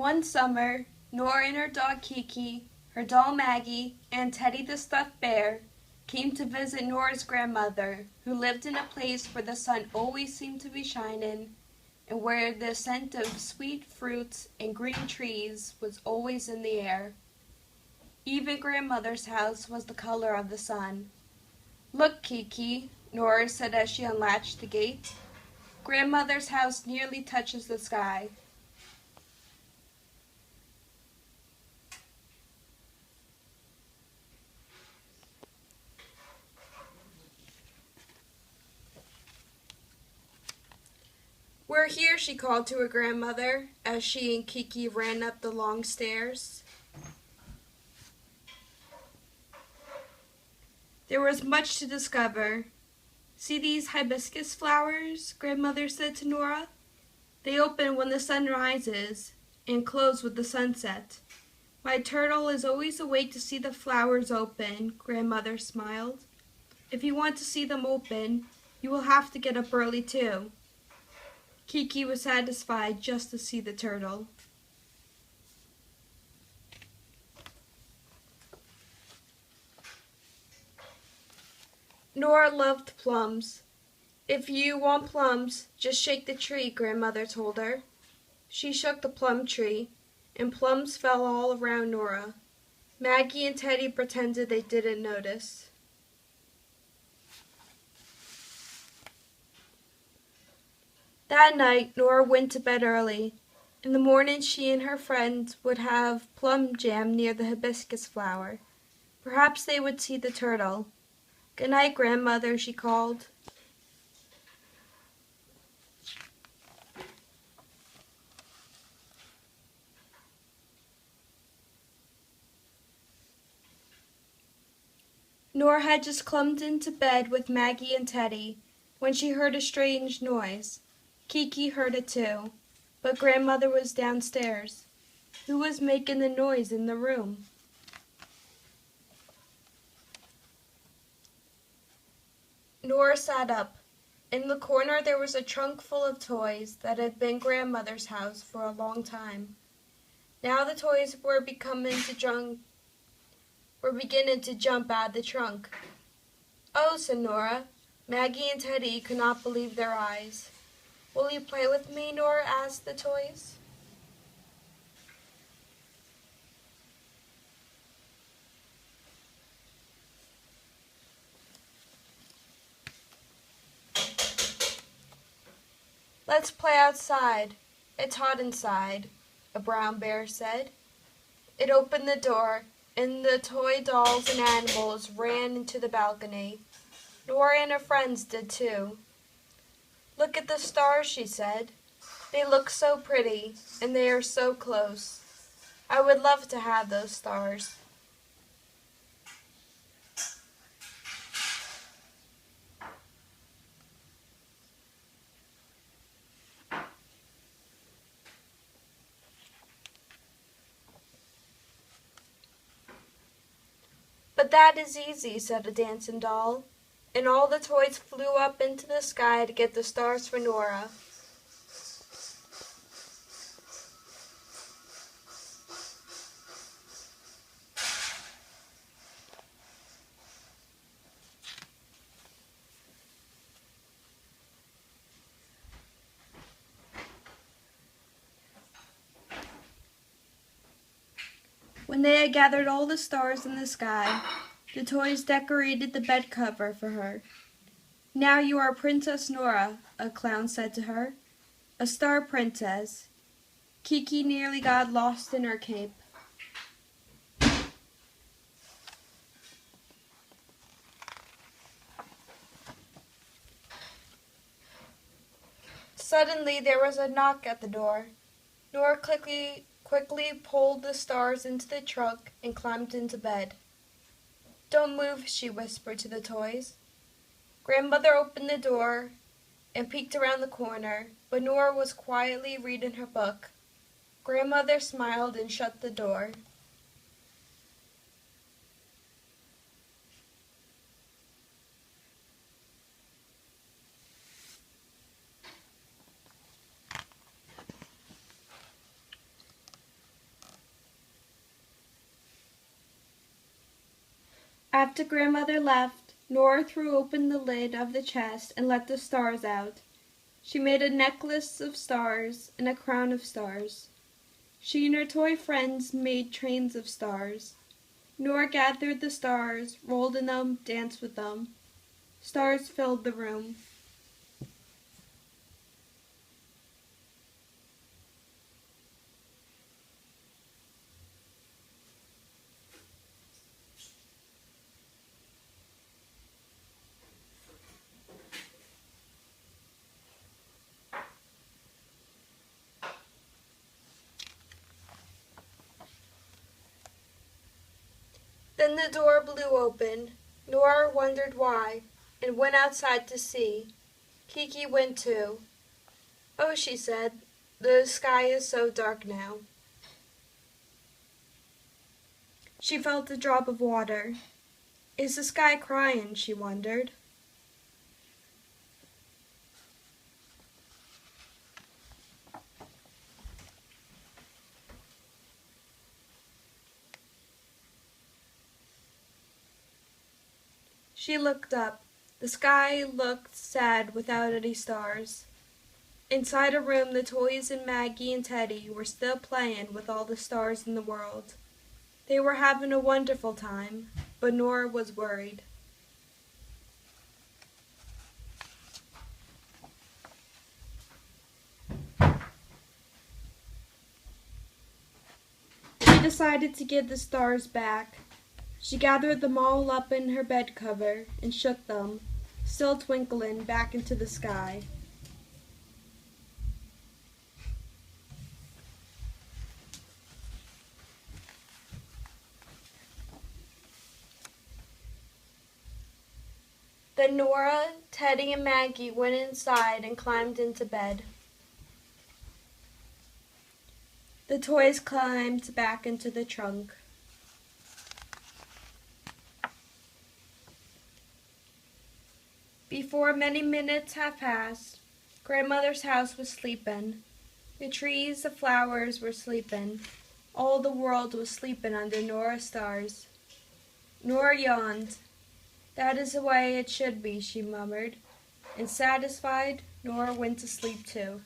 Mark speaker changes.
Speaker 1: One summer, Nora and her dog Kiki, her doll Maggie, and Teddy the stuffed bear came to visit Nora's grandmother, who lived in a place where the sun always seemed to be shining and where the scent of sweet fruits and green trees was always in the air. Even grandmother's house was the color of the sun. "Look, Kiki," Nora said as she unlatched the gate. "Grandmother's house nearly touches the sky." "We're here," she called to her grandmother as she and Kiki ran up the long stairs. There was much to discover. "See these hibiscus flowers?" grandmother said to Nora. "They open when the sun rises and close with the sunset. My turtle is always awake to see the flowers open," grandmother smiled. "If you want to see them open, you will have to get up early too." Kiki was satisfied just to see the turtle. Nora loved plums. "If you want plums, just shake the tree," grandmother told her. She shook the plum tree, and plums fell all around Nora. Maggie and Teddy pretended they didn't notice. That night, Nora went to bed early. In the morning, she and her friends would have plum jam near the hibiscus flower. Perhaps they would see the turtle. "Good night, grandmother," she called. Nora had just climbed into bed with Maggie and Teddy when she heard a strange noise. Kiki heard it too, but grandmother was downstairs. Who was making the noise in the room? Nora sat up. In the corner there was a trunk full of toys that had been grandmother's house for a long time. Now the toys were beginning to jump out of the trunk. "Oh," said Nora. Maggie and Teddy could not believe their eyes. "Will you play with me?" Nora asked the toys. "Let's play outside. It's hot inside," a brown bear said. It opened the door, and the toy dolls and animals ran into the balcony. Nora and her friends did too. "Look at the stars," she said. "They look so pretty, and they are so close. I would love to have those stars." "But that is easy," said a dancing doll, and all the toys flew up into the sky to get the stars for Nora. When they had gathered all the stars in the sky, the toys decorated the bed cover for her. "Now you are Princess Nora," a clown said to her. "A star princess." Kiki nearly got lost in her cape. Suddenly there was a knock at the door. Nora quickly pulled the stars into the trunk and climbed into bed. "Don't move," she whispered to the toys. Grandmother opened the door and peeked around the corner, but Nora was quietly reading her book. Grandmother smiled and shut the door. After Grandmother left, Nora threw open the lid of the chest and let the stars out. She made a necklace of stars and a crown of stars. She and her toy friends made trains of stars. Nora gathered the stars, rolled in them, danced with them. Stars filled the room. Then the door blew open. Nora wondered why, and went outside to see. Kiki went too. "Oh," she said, "the sky is so dark now." She felt a drop of water. "Is the sky crying?" she wondered. She looked up. The sky looked sad without any stars. Inside a room, the toys and Maggie and Teddy were still playing with all the stars in the world. They were having a wonderful time, but Nora was worried. She decided to give the stars back. She gathered them all up in her bed cover and shook them, still twinkling, back into the sky. Then Nora, Teddy, and Maggie went inside and climbed into bed. The toys climbed back into the trunk. Before many minutes had passed, Grandmother's house was sleeping. The trees, the flowers were sleeping. All the world was sleeping under Nora's stars. Nora yawned. "That is the way it should be," she murmured, and satisfied, Nora went to sleep too.